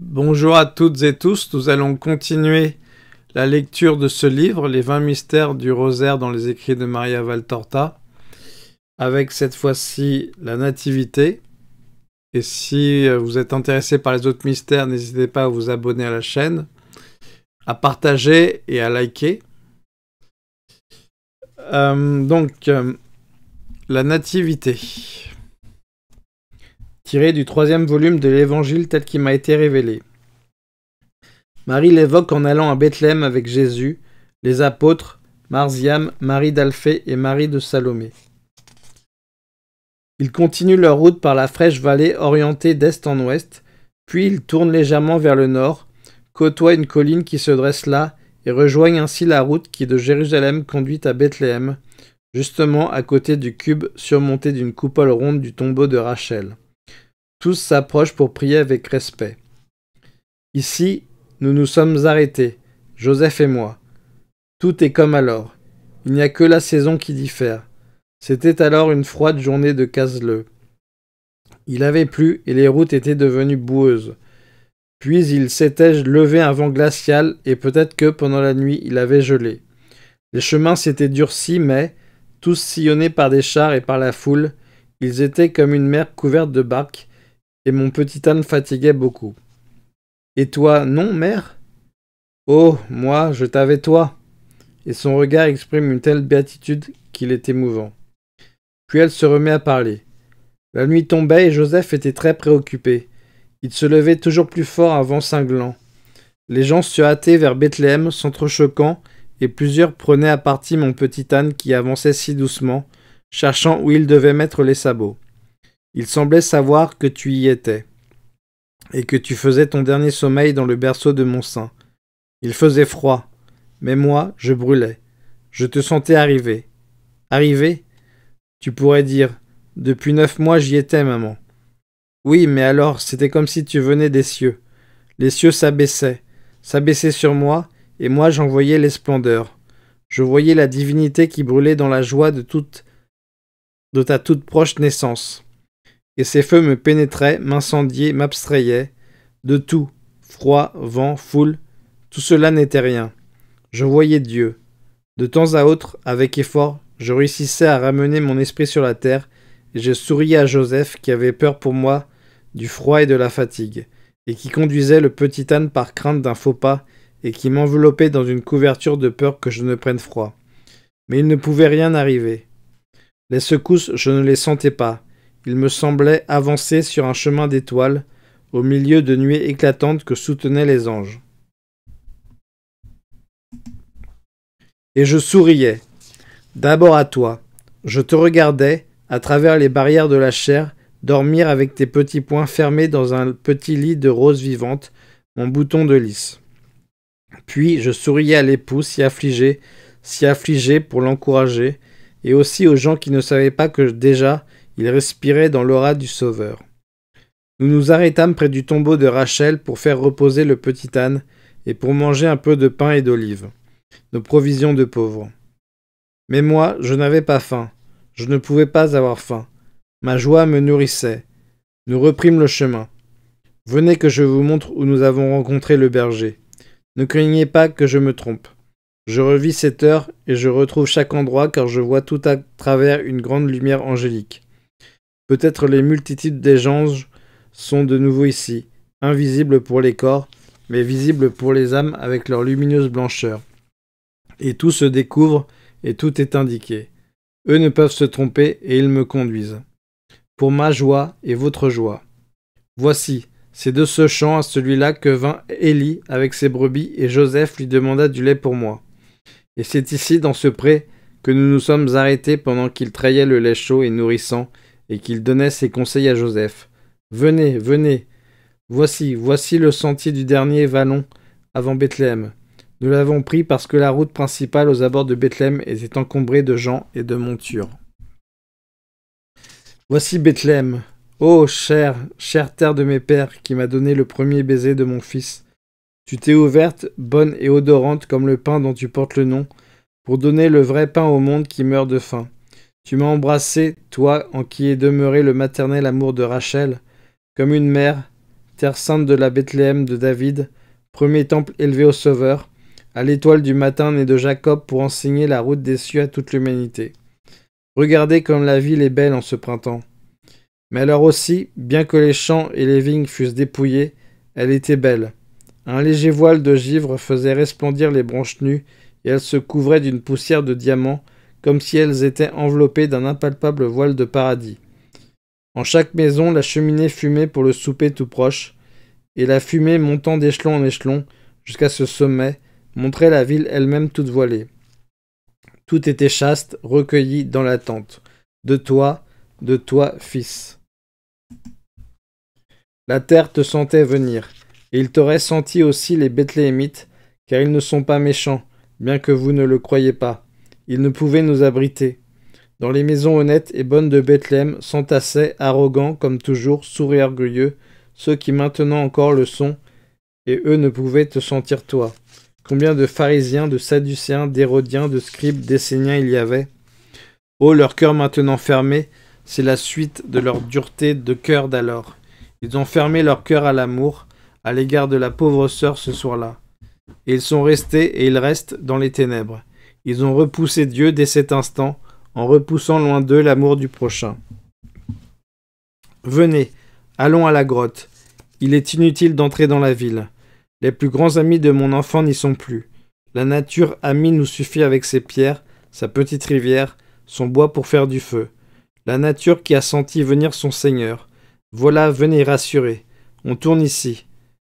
Bonjour à toutes et tous, nous allons continuer la lecture de ce livre, Les 20 mystères du rosaire dans les écrits de Maria Valtorta, avec cette fois-ci la nativité. Et si vous êtes intéressé par les autres mystères, n'hésitez pas à vous abonner à la chaîne, à partager et à liker. La nativité, tirée du 3e volume de l'Évangile tel qu'il m'a été révélé. Marie l'évoque en allant à Bethléem avec Jésus, les apôtres, Marziam, Marie d'Alphée et Marie de Salomé. Ils continuent leur route par la fraîche vallée orientée d'est en ouest, puis ils tournent légèrement vers le nord, côtoient une colline qui se dresse là et rejoignent ainsi la route qui de Jérusalem conduit à Bethléem, justement à côté du cube surmonté d'une coupole ronde du tombeau de Rachel. Tous s'approchent pour prier avec respect. Ici, nous nous sommes arrêtés, Joseph et moi. Tout est comme alors. Il n'y a que la saison qui diffère. C'était alors une froide journée de caseleux. Il avait plu et les routes étaient devenues boueuses. Puis il s'était levé un vent glacial et peut-être que pendant la nuit il avait gelé. Les chemins s'étaient durcis mais, tous sillonnés par des chars et par la foule, ils étaient comme une mer couverte de barques et mon petit âne fatiguait beaucoup. Et toi, non, mère ? Oh, moi, je t'avais toi. Et son regard exprime une telle béatitude qu'il est émouvant. Puis elle se remet à parler. La nuit tombait et Joseph était très préoccupé. Il se levait toujours plus fort un vent cinglant. Les gens se hâtaient vers Bethléem, s'entrechoquant, et plusieurs prenaient à partie mon petit âne qui avançait si doucement, cherchant où il devait mettre les sabots. Il semblait savoir que tu y étais, et que tu faisais ton dernier sommeil dans le berceau de mon sein. Il faisait froid, mais moi, je brûlais. Je te sentais arriver. Arriver ? Tu pourrais dire, depuis 9 mois j'y étais, maman. Oui, mais alors, c'était comme si tu venais des cieux. Les cieux s'abaissaient sur moi, et moi j'en voyais les splendeurs. Je voyais la divinité qui brûlait dans la joie de ta toute proche naissance. Et ces feux me pénétraient, m'incendiaient, m'abstrayaient. De tout, froid, vent, foule, tout cela n'était rien. Je voyais Dieu. De temps à autre, avec effort, je réussissais à ramener mon esprit sur la terre, et je souriais à Joseph qui avait peur pour moi du froid et de la fatigue, et qui conduisait le petit âne par crainte d'un faux pas, et qui m'enveloppait dans une couverture de peur que je ne prenne froid. Mais il ne pouvait rien arriver. Les secousses, je ne les sentais pas. Il me semblait avancer sur un chemin d'étoiles, au milieu de nuées éclatantes que soutenaient les anges. Et je souriais. D'abord à toi. Je te regardais, à travers les barrières de la chair, dormir avec tes petits poings fermés dans un petit lit de roses vivantes, mon bouton de lys. Puis je souriais à l'époux, si affligé pour l'encourager, et aussi aux gens qui ne savaient pas que déjà il respirait dans l'aura du Sauveur. Nous nous arrêtâmes près du tombeau de Rachel pour faire reposer le petit âne et pour manger un peu de pain et d'olives, nos provisions de pauvres. Mais moi, je n'avais pas faim. Je ne pouvais pas avoir faim. Ma joie me nourrissait. Nous reprîmes le chemin. Venez que je vous montre où nous avons rencontré le berger. Ne craignez pas que je me trompe. Je revis cette heure et je retrouve chaque endroit car je vois tout à travers une grande lumière angélique. Peut-être les multitudes des anges sont de nouveau ici, invisibles pour les corps, mais visibles pour les âmes avec leur lumineuse blancheur. Et tout se découvre et tout est indiqué. Eux ne peuvent se tromper et ils me conduisent. Pour ma joie et votre joie. Voici, c'est de ce champ à celui-là que vint Élie avec ses brebis et Joseph lui demanda du lait pour moi. Et c'est ici, dans ce pré, que nous nous sommes arrêtés pendant qu'il trayait le lait chaud et nourrissant et qu'il donnait ses conseils à Joseph. Venez, venez. Voici le sentier du dernier vallon avant Bethléem. Nous l'avons pris parce que la route principale aux abords de Bethléem était encombrée de gens et de montures. Voici Bethléem. Ô chère terre de mes pères, qui m'a donné le premier baiser de mon fils. Tu t'es ouverte, bonne et odorante comme le pain dont tu portes le nom, pour donner le vrai pain au monde qui meurt de faim. Tu m'as embrassé, toi, en qui est demeuré le maternel amour de Rachel, comme une mère terre sainte de la Bethléem de David, premier temple élevé au Sauveur, à l'étoile du matin née de Jacob pour enseigner la route des cieux à toute l'humanité. Regardez comme la ville est belle en ce printemps. Mais alors aussi, bien que les champs et les vignes fussent dépouillés, elle était belle. Un léger voile de givre faisait resplendir les branches nues, et elles se couvraient d'une poussière de diamants, comme si elles étaient enveloppées d'un impalpable voile de paradis. En chaque maison, la cheminée fumait pour le souper tout proche, et la fumée montant d'échelon en échelon, jusqu'à ce sommet, montrait la ville elle-même toute voilée. Tout était chaste, recueilli dans l'attente. De toi, fils. La terre te sentait venir, et il t'aurait senti aussi les Bethléemites, car ils ne sont pas méchants, bien que vous ne le croyiez pas. Ils ne pouvaient nous abriter. Dans les maisons honnêtes et bonnes de Bethléem s'entassaient, arrogants comme toujours, sourds et orgueilleux, ceux qui maintenant encore le sont, et eux ne pouvaient te sentir toi. Combien de pharisiens, de sadducéens, d'hérodiens, de scribes, d'esséniens il y avait? Oh, leur cœur maintenant fermé, c'est la suite de leur dureté de cœur d'alors. Ils ont fermé leur cœur à l'amour, à l'égard de la pauvre sœur ce soir-là. Et ils sont restés et ils restent dans les ténèbres. Ils ont repoussé Dieu dès cet instant, en repoussant loin d'eux l'amour du prochain. Venez, allons à la grotte. Il est inutile d'entrer dans la ville. Les plus grands amis de mon enfant n'y sont plus. La nature amie nous suffit avec ses pierres, sa petite rivière, son bois pour faire du feu. La nature qui a senti venir son Seigneur. Voilà, venez rassurer. On tourne ici.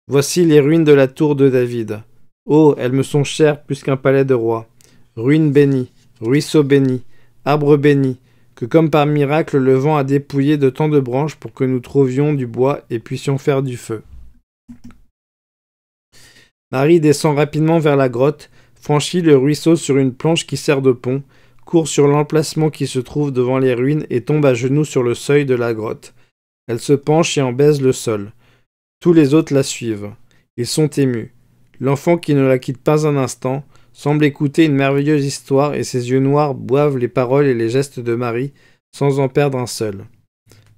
Voici les ruines de la tour de David. Oh, elles me sont chères plus qu'un palais de roi. Ruines bénies, ruisseaux bénis, arbres bénis, que comme par miracle le vent a dépouillé de tant de branches pour que nous trouvions du bois et puissions faire du feu. Marie descend rapidement vers la grotte, franchit le ruisseau sur une planche qui sert de pont, court sur l'emplacement qui se trouve devant les ruines et tombe à genoux sur le seuil de la grotte. Elle se penche et en baise le sol. Tous les autres la suivent. Ils sont émus. L'enfant qui ne la quitte pas un instant semble écouter une merveilleuse histoire et ses yeux noirs boivent les paroles et les gestes de Marie sans en perdre un seul.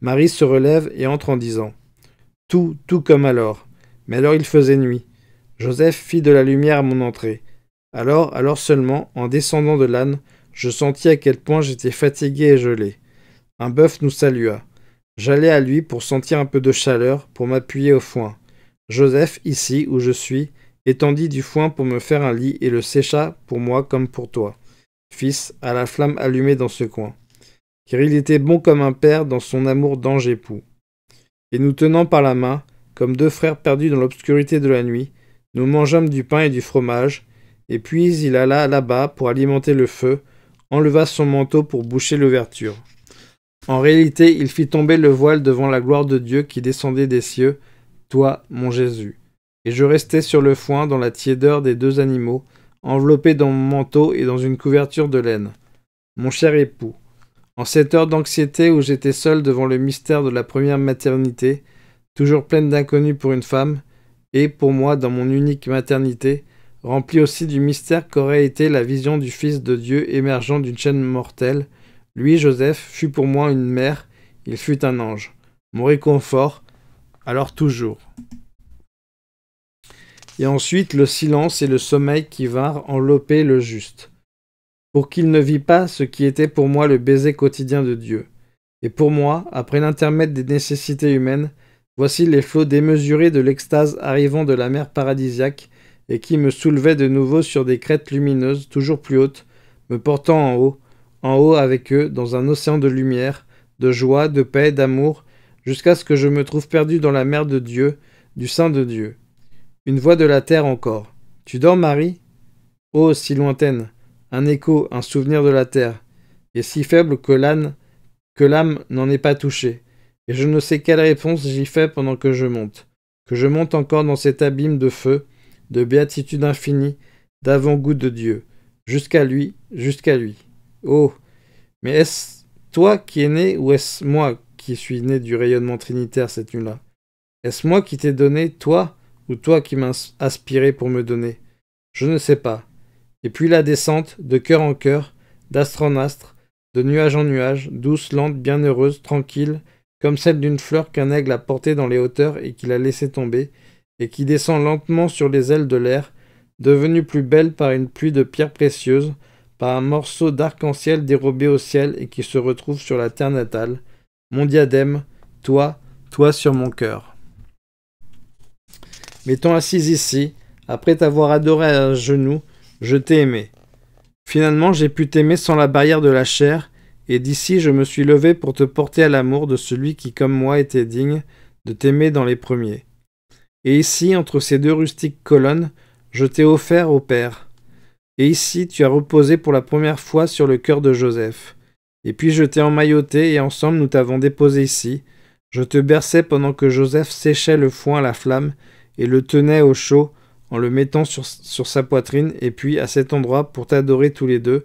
Marie se relève et entre en disant « Tout comme alors. Mais alors il faisait nuit. Joseph fit de la lumière à mon entrée. Alors seulement, en descendant de l'âne, je sentis à quel point j'étais fatigué et gelé. Un bœuf nous salua. J'allai à lui pour sentir un peu de chaleur, pour m'appuyer au foin. Joseph, ici où je suis, étendit du foin pour me faire un lit et le sécha pour moi comme pour toi, fils, à la flamme allumée dans ce coin. Car il était bon comme un père dans son amour d'ange époux. Et nous tenant par la main, comme deux frères perdus dans l'obscurité de la nuit, nous mangeâmes du pain et du fromage, et puis il alla là-bas pour alimenter le feu, enleva son manteau pour boucher l'ouverture. En réalité, il fit tomber le voile devant la gloire de Dieu qui descendait des cieux, toi, mon Jésus. Et je restai sur le foin dans la tiédeur des deux animaux, enveloppé dans mon manteau et dans une couverture de laine. Mon cher époux, en cette heure d'anxiété où j'étais seul devant le mystère de la première maternité, toujours pleine d'inconnus pour une femme, et pour moi dans mon unique maternité, remplie aussi du mystère qu'aurait été la vision du Fils de Dieu émergeant d'une chaîne mortelle, lui, Joseph, fut pour moi une mère, il fut un ange, mon réconfort, alors toujours. Et ensuite le silence et le sommeil qui vinrent envelopper le juste, pour qu'il ne vît pas ce qui était pour moi le baiser quotidien de Dieu. Et pour moi, après l'intermède des nécessités humaines, voici les flots démesurés de l'extase arrivant de la mer paradisiaque et qui me soulevaient de nouveau sur des crêtes lumineuses toujours plus hautes, me portant en haut avec eux, dans un océan de lumière, de joie, de paix, d'amour, jusqu'à ce que je me trouve perdu dans la mer de Dieu, du sein de Dieu. Une voix de la terre encore. Tu dors, Marie? Oh, si lointaine! Un écho, un souvenir de la terre, et si faible que l'âme n'en est pas touchée. Et je ne sais quelle réponse j'y fais pendant que je monte encore dans cet abîme de feu, de béatitude infinie, d'avant-goût de Dieu, jusqu'à lui. Oh, mais est-ce toi qui es né ou est-ce moi qui suis né du rayonnement trinitaire cette nuit-là? Est-ce moi qui t'ai donné, toi, ou toi qui m'as aspiré pour me donner? Je ne sais pas. Et puis la descente, de cœur en cœur, d'astre en astre, de nuage en nuage, douce, lente, bienheureuse, tranquille, comme celle d'une fleur qu'un aigle a portée dans les hauteurs et qu'il a laissé tomber, et qui descend lentement sur les ailes de l'air, devenue plus belle par une pluie de pierres précieuses, par un morceau d'arc-en-ciel dérobé au ciel et qui se retrouve sur la terre natale, mon diadème, toi, toi sur mon cœur. M'étant assise ici, après t'avoir adoré à genoux, je t'ai aimé. Finalement, j'ai pu t'aimer sans la barrière de la chair, et d'ici je me suis levé pour te porter à l'amour de celui qui, comme moi, était digne de t'aimer dans les premiers. Et ici, entre ces deux rustiques colonnes, je t'ai offert au Père. Et ici, tu as reposé pour la première fois sur le cœur de Joseph. Et puis je t'ai emmailloté, et ensemble nous t'avons déposé ici. Je te berçais pendant que Joseph séchait le foin à la flamme, et le tenait au chaud, en le mettant sur sa poitrine, et puis à cet endroit, pour t'adorer tous les deux,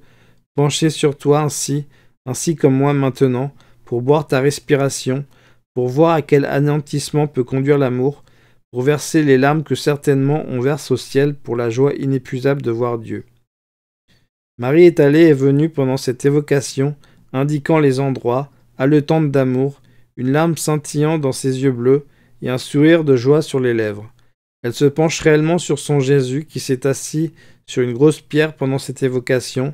penchés sur toi ainsi comme moi maintenant, pour boire ta respiration, pour voir à quel anéantissement peut conduire l'amour, pour verser les larmes que certainement on verse au ciel pour la joie inépuisable de voir Dieu. Marie est allée et venue pendant cette évocation, indiquant les endroits, haletante d'amour, une larme scintillant dans ses yeux bleus et un sourire de joie sur les lèvres. Elle se penche réellement sur son Jésus qui s'est assis sur une grosse pierre pendant cette évocation,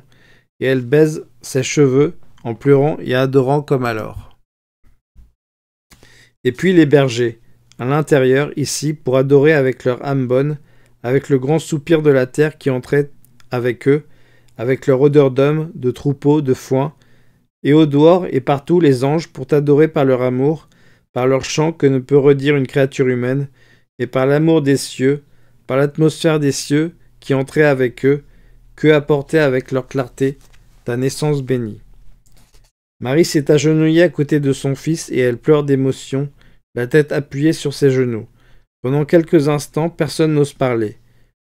et elle baise ses cheveux en pleurant et adorant comme alors. Et puis les bergers, à l'intérieur, ici, pour adorer avec leur âme bonne, avec le grand soupir de la terre qui entrait avec eux, avec leur odeur d'homme, de troupeau, de foin, et au dehors et partout les anges pour t'adorer par leur amour, par leur chant que ne peut redire une créature humaine, et par l'amour des cieux, par l'atmosphère des cieux qui entrait avec eux, qu'eux apportait avec leur clarté ta naissance bénie. Marie s'est agenouillée à côté de son fils et elle pleure d'émotion, la tête appuyée sur ses genoux. Pendant quelques instants, personne n'ose parler.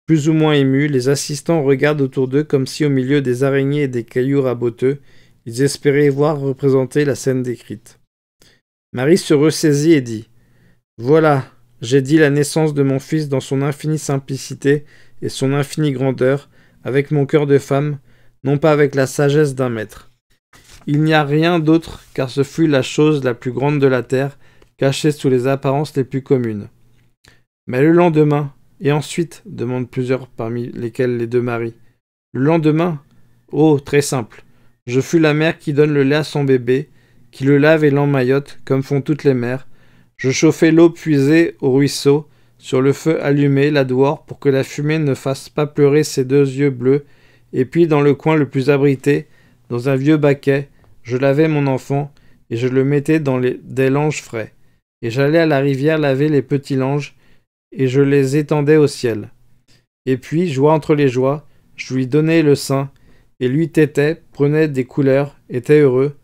Plus ou moins émus, les assistants regardent autour d'eux comme si au milieu des araignées et des cailloux raboteux, ils espéraient voir représenter la scène décrite. Marie se ressaisit et dit « Voilà, j'ai dit la naissance de mon fils dans son infinie simplicité et son infinie grandeur, avec mon cœur de femme, non pas avec la sagesse d'un maître. Il n'y a rien d'autre, car ce fut la chose la plus grande de la terre, cachée sous les apparences les plus communes. Mais le lendemain, et ensuite, demandent plusieurs parmi lesquels les deux maris. Le lendemain, oh, très simple. Je fus la mère qui donne le lait à son bébé, qui le lave et l'emmaillote, comme font toutes les mères. Je chauffai l'eau puisée au ruisseau, sur le feu allumé, là dehors, pour que la fumée ne fasse pas pleurer ses deux yeux bleus, et puis dans le coin le plus abrité, dans un vieux baquet, je lavai mon enfant, et je le mettais dans des langes frais. Et j'allais à la rivière laver les petits langes, et je les étendais au ciel. Et puis, joie entre les joies, je lui donnai le sein, et lui tétait, prenait des couleurs, était heureux.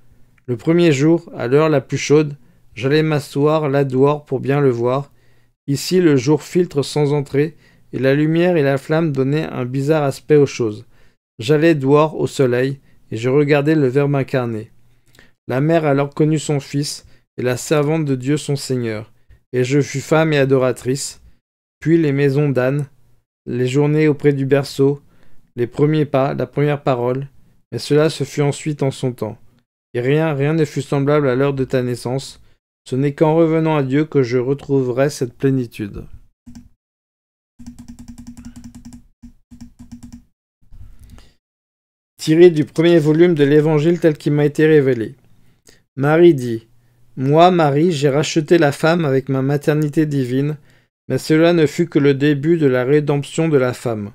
Le premier jour, à l'heure la plus chaude, j'allais m'asseoir là dehors pour bien le voir. Ici, le jour filtre sans entrer, et la lumière et la flamme donnaient un bizarre aspect aux choses. J'allais dehors au soleil, et je regardais le Verbe incarné. La mère alors connut son fils, et la servante de Dieu son Seigneur. Et je fus femme et adoratrice. Puis les maisons d'âne, les journées auprès du berceau, les premiers pas, la première parole, mais cela se fut ensuite en son temps. Et rien ne fut semblable à l'heure de ta naissance. Ce n'est qu'en revenant à Dieu que je retrouverai cette plénitude. Tiré du premier volume de l'Évangile tel qu'il m'a été révélé. Marie dit « Moi, Marie, j'ai racheté la femme avec ma maternité divine, mais cela ne fut que le début de la rédemption de la femme.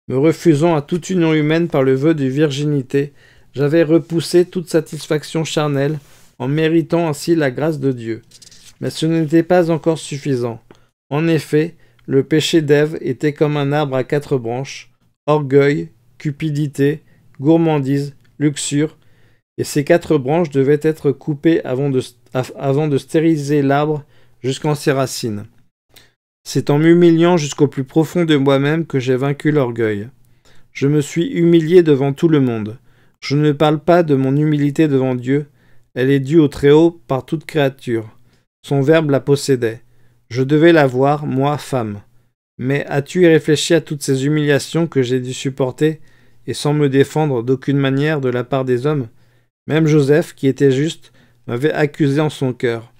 Me refusant à toute union humaine par le vœu de virginité, j'avais repoussé toute satisfaction charnelle en méritant ainsi la grâce de Dieu. Mais ce n'était pas encore suffisant. En effet, le péché d'Ève était comme un arbre à 4 branches, orgueil, cupidité, gourmandise, luxure, et ces 4 branches devaient être coupées avant de stériliser l'arbre jusqu'en ses racines. C'est en m'humiliant jusqu'au plus profond de moi-même que j'ai vaincu l'orgueil. Je me suis humilié devant tout le monde. Je ne parle pas de mon humilité devant Dieu, elle est due au Très-Haut par toute créature. Son Verbe la possédait. Je devais la voir, moi, femme. Mais as-tu réfléchi à toutes ces humiliations que j'ai dû supporter, et sans me défendre d'aucune manière de la part des hommes? Même Joseph, qui était juste, m'avait accusé en son cœur.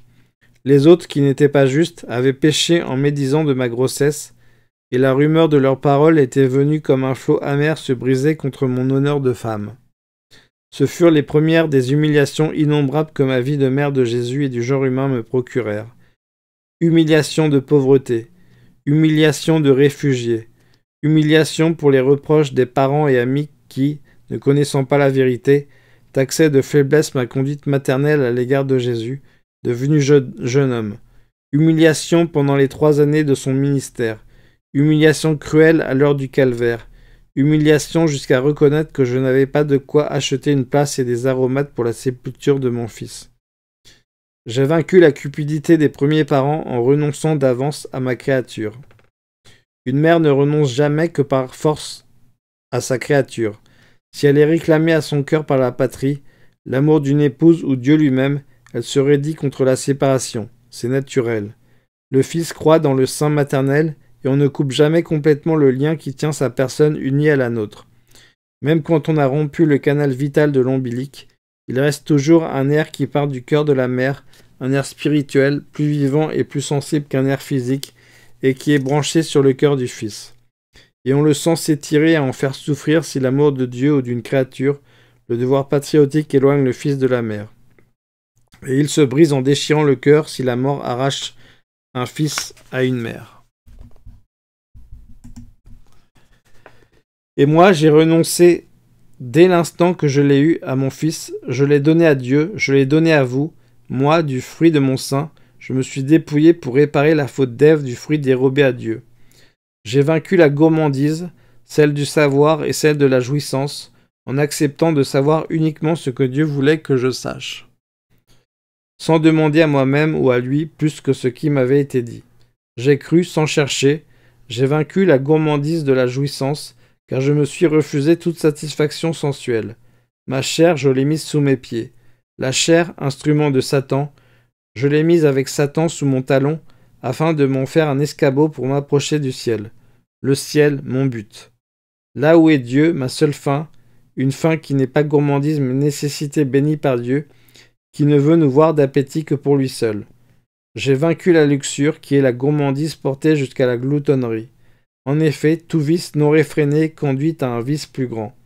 Les autres, qui n'étaient pas justes, avaient péché en médisant de ma grossesse, et la rumeur de leurs paroles était venue comme un flot amer se briser contre mon honneur de femme. Ce furent les premières des humiliations innombrables que ma vie de mère de Jésus et du genre humain me procurèrent. Humiliation de pauvreté, humiliation de réfugiés, humiliation pour les reproches des parents et amis qui, ne connaissant pas la vérité, taxaient de faiblesse ma conduite maternelle à l'égard de Jésus, devenu jeune homme. Humiliation pendant les 3 années de son ministère. Humiliation cruelle à l'heure du calvaire. Humiliation jusqu'à reconnaître que je n'avais pas de quoi acheter une place et des aromates pour la sépulture de mon fils. J'ai vaincu la cupidité des premiers parents en renonçant d'avance à ma créature. Une mère ne renonce jamais que par force à sa créature. Si elle est réclamée à son cœur par la patrie, l'amour d'une épouse ou Dieu lui-même, elle se raidit contre la séparation. C'est naturel. Le fils croît dans le sein maternel et on ne coupe jamais complètement le lien qui tient sa personne unie à la nôtre. Même quand on a rompu le canal vital de l'ombilic, il reste toujours un air qui part du cœur de la mère, un air spirituel, plus vivant et plus sensible qu'un air physique, et qui est branché sur le cœur du fils. Et on le sent s'étirer à en faire souffrir si l'amour de Dieu ou d'une créature, le devoir patriotique éloigne le fils de la mère. Et il se brise en déchirant le cœur si la mort arrache un fils à une mère. Et moi, j'ai renoncé dès l'instant que je l'ai eu à mon fils, je l'ai donné à Dieu, je l'ai donné à vous, moi, du fruit de mon sein, je me suis dépouillé pour réparer la faute d'Ève du fruit dérobé à Dieu. J'ai vaincu la gourmandise, celle du savoir et celle de la jouissance, en acceptant de savoir uniquement ce que Dieu voulait que je sache, sans demander à moi-même ou à lui plus que ce qui m'avait été dit. J'ai cru sans chercher, j'ai vaincu la gourmandise de la jouissance, car je me suis refusé toute satisfaction sensuelle. Ma chair, je l'ai mise sous mes pieds. La chair, instrument de Satan, je l'ai mise avec Satan sous mon talon, afin de m'en faire un escabeau pour m'approcher du ciel. Le ciel, mon but. Là où est Dieu, ma seule fin, une fin qui n'est pas gourmandise mais nécessité bénie par Dieu, qui ne veut nous voir d'appétit que pour lui seul. J'ai vaincu la luxure, qui est la gourmandise portée jusqu'à la gloutonnerie. En effet, tout vice non réfréné conduit à un vice plus grand.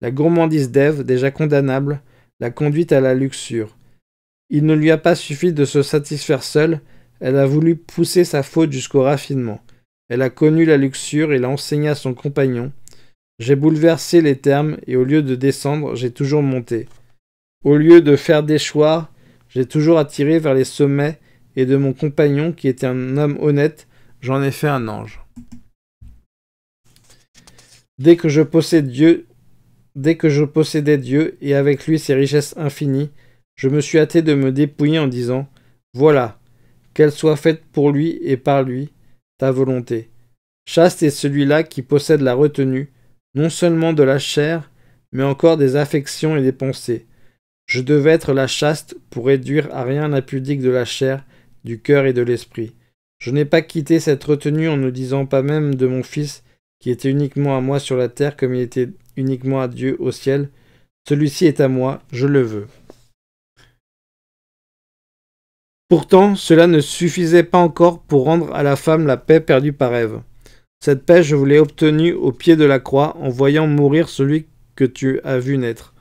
La gourmandise d'Ève, déjà condamnable, l'a conduite à la luxure. Il ne lui a pas suffi de se satisfaire seule, elle a voulu pousser sa faute jusqu'au raffinement. Elle a connu la luxure et l'a enseignée à son compagnon. J'ai bouleversé les termes, et au lieu de descendre, j'ai toujours monté. Au lieu de faire déchoir, j'ai toujours attiré vers les sommets, et de mon compagnon, qui était un homme honnête, j'en ai fait un ange. Dès que je possédais Dieu, et avec lui ses richesses infinies, je me suis hâté de me dépouiller en disant « Voilà, qu'elle soit faite pour lui et par lui, ta volonté. » Chaste est celui-là qui possède la retenue, non seulement de la chair, mais encore des affections et des pensées. Je devais être la chaste pour réduire à rien l'impudique de la chair, du cœur et de l'esprit. Je n'ai pas quitté cette retenue en ne disant pas même de mon fils, qui était uniquement à moi sur la terre comme il était uniquement à Dieu au ciel. Celui-ci est à moi, je le veux. Pourtant, cela ne suffisait pas encore pour rendre à la femme la paix perdue par Ève. Cette paix, je vous l'ai obtenue au pied de la croix, en voyant mourir celui que tu as vu naître.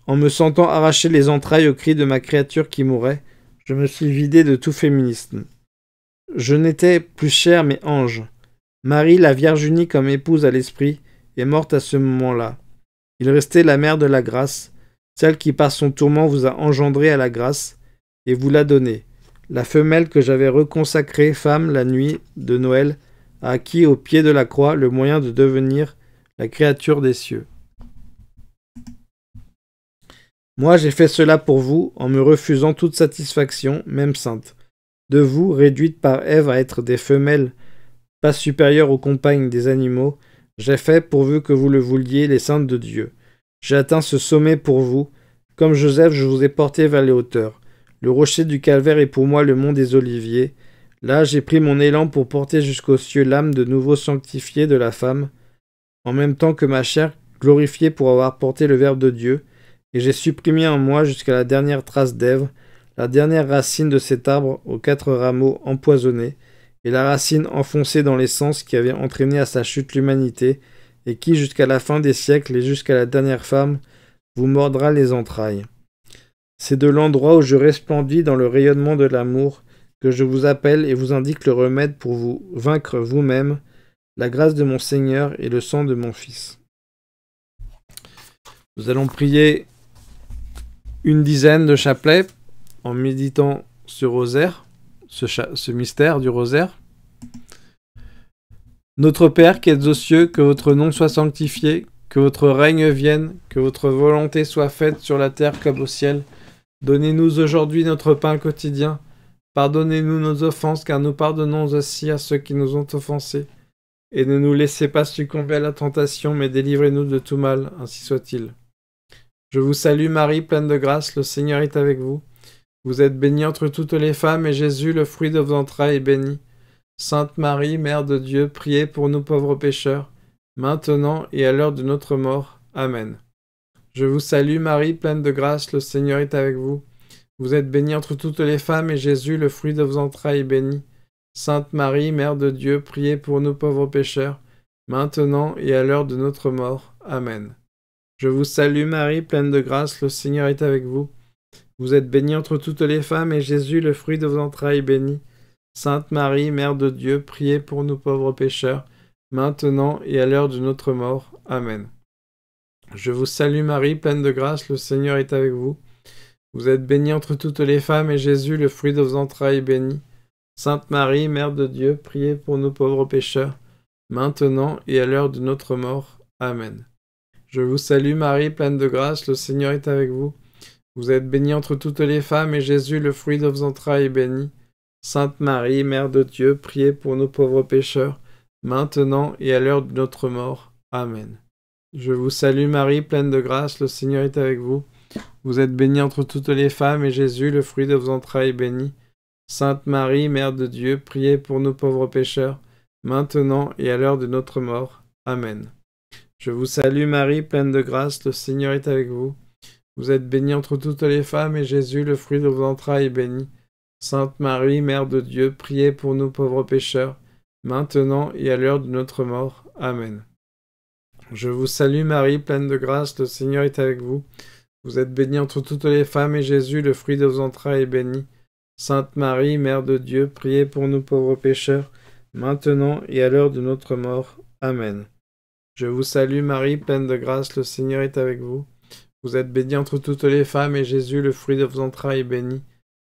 En me sentant arracher les entrailles aux cris de ma créature qui mourait, je me suis vidé de tout féminisme. Je n'étais plus chair mais ange. Marie, la Vierge unie comme épouse à l'esprit, est morte à ce moment-là. Il restait la mère de la grâce, celle qui par son tourment vous a engendré à la grâce, et vous l'a donnée. La femelle que j'avais reconsacrée femme la nuit de Noël a acquis au pied de la croix le moyen de devenir la créature des cieux. Moi, j'ai fait cela pour vous, en me refusant toute satisfaction, même sainte. De vous, réduite par Ève à être des femelles pas supérieures aux compagnes des animaux, j'ai fait, pourvu que vous le vouliez, les saintes de Dieu. J'ai atteint ce sommet pour vous. Comme Joseph, je vous ai porté vers les hauteurs. Le rocher du calvaire est pour moi le mont des Oliviers. Là, j'ai pris mon élan pour porter jusqu'aux cieux l'âme de nouveau sanctifiée de la femme, en même temps que ma chair glorifiée pour avoir porté le Verbe de Dieu, et j'ai supprimé en moi jusqu'à la dernière trace d'Ève, la dernière racine de cet arbre aux 4 rameaux empoisonnés, et la racine enfoncée dans l'essence qui avait entraîné à sa chute l'humanité, et qui, jusqu'à la fin des siècles et jusqu'à la dernière femme, vous mordra les entrailles. C'est de l'endroit où je resplendis dans le rayonnement de l'amour que je vous appelle et vous indique le remède pour vous vaincre vous-même, la grâce de mon Seigneur et le sang de mon Fils. Nous allons prier une dizaine de chapelets en méditant ce rosaire, ce mystère du rosaire. Notre Père qui êtes aux cieux, que votre nom soit sanctifié, que votre règne vienne, que votre volonté soit faite sur la terre comme au ciel. Donnez-nous aujourd'hui notre pain quotidien. Pardonnez-nous nos offenses, car nous pardonnons aussi à ceux qui nous ont offensés. Et ne nous laissez pas succomber à la tentation, mais délivrez-nous de tout mal, ainsi soit-il. Je vous salue Marie, pleine de grâce, le Seigneur est avec vous. Vous êtes bénie entre toutes les femmes, et Jésus, le fruit de vos entrailles, est béni. Sainte Marie, Mère de Dieu, priez pour nous pauvres pécheurs, maintenant et à l'heure de notre mort. Amen. Je vous salue Marie, pleine de grâce, le Seigneur est avec vous. Vous êtes bénie entre toutes les femmes, et Jésus, le fruit de vos entrailles, est béni. Sainte Marie, Mère de Dieu, priez pour nous pauvres pécheurs, maintenant et à l'heure de notre mort. Amen. Je vous salue Marie, pleine de grâce, le Seigneur est avec vous. Vous êtes bénie entre toutes les femmes, et Jésus, le fruit de vos entrailles, est béni. Sainte Marie, Mère de Dieu, priez pour nous pauvres pécheurs, maintenant et à l'heure de notre mort. Amen. Je vous salue Marie, pleine de grâce, le Seigneur est avec vous. Vous êtes bénie entre toutes les femmes, et Jésus, le fruit de vos entrailles, est béni. Sainte Marie, Mère de Dieu, priez pour nous pauvres pécheurs, maintenant et à l'heure de notre mort. Amen. Je vous salue Marie, pleine de grâce, le Seigneur est avec vous. Vous êtes bénie entre toutes les femmes, et Jésus, le fruit de vos entrailles, est béni. Sainte Marie, Mère de Dieu, priez pour nous pauvres pécheurs, maintenant et à l'heure de notre mort. Amen. Je vous salue Marie, pleine de grâce, le Seigneur est avec vous. Vous êtes bénie entre toutes les femmes, et Jésus, le fruit de vos entrailles, est béni. Sainte Marie, Mère de Dieu, priez pour nous pauvres pécheurs, maintenant et à l'heure de notre mort. Amen. Je vous salue Marie, pleine de grâce, le Seigneur est avec vous. Vous êtes bénie entre toutes les femmes, et Jésus, le fruit de vos entrailles, est béni. Sainte Marie, Mère de Dieu, priez pour nous pauvres pécheurs, maintenant et à l'heure de notre mort. Amen. Je vous salue Marie, pleine de grâce, le Seigneur est avec vous. Vous êtes bénie entre toutes les femmes, et Jésus, le fruit de vos entrailles, est béni. Sainte Marie, Mère de Dieu, priez pour nous pauvres pécheurs, maintenant et à l'heure de notre mort. Amen. Je vous salue Marie, pleine de grâce, le Seigneur est avec vous. Vous êtes bénie entre toutes les femmes, et Jésus, le fruit de vos entrailles, est béni.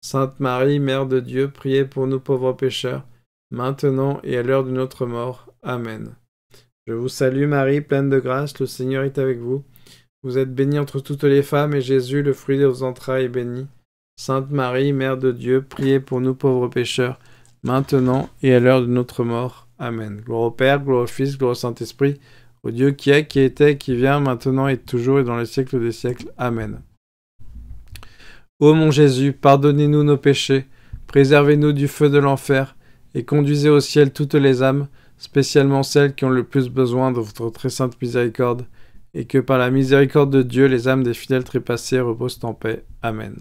Sainte Marie, Mère de Dieu, priez pour nous pauvres pécheurs, maintenant et à l'heure de notre mort. Amen. Je vous salue Marie, pleine de grâce, le Seigneur est avec vous. Vous êtes bénie entre toutes les femmes, et Jésus, le fruit de vos entrailles, est béni. Sainte Marie, Mère de Dieu, priez pour nous pauvres pécheurs, maintenant et à l'heure de notre mort. Amen. Gloire au Père, gloire au Fils, gloire au Saint-Esprit, au Dieu qui est, qui était, qui vient, maintenant et toujours et dans les siècles des siècles. Amen. Ô mon Jésus, pardonnez-nous nos péchés, préservez-nous du feu de l'enfer, et conduisez au ciel toutes les âmes, spécialement celles qui ont le plus besoin de votre très sainte miséricorde, et que par la miséricorde de Dieu, les âmes des fidèles trépassés reposent en paix. Amen.